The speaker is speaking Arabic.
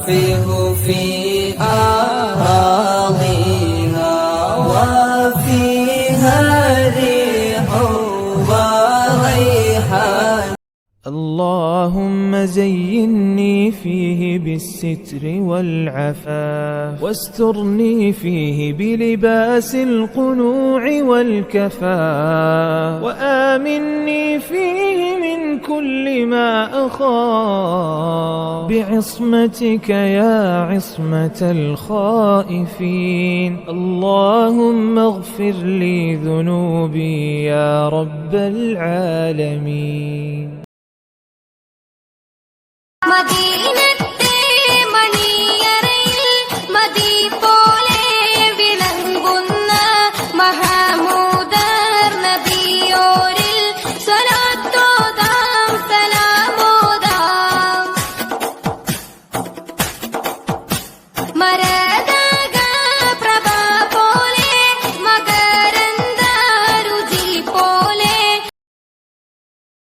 وفيه في أراضيها وفيها ريح وريحان. اللهم زيني فيه بالستر والعفاف، واسترني فيه بلباس القنوع والكفاف، وآمني فيه من كل ما أخاف بعصمتك يا عصمة الخائفين. اللهم اغفر لي ذنوبي يا رب العالمين.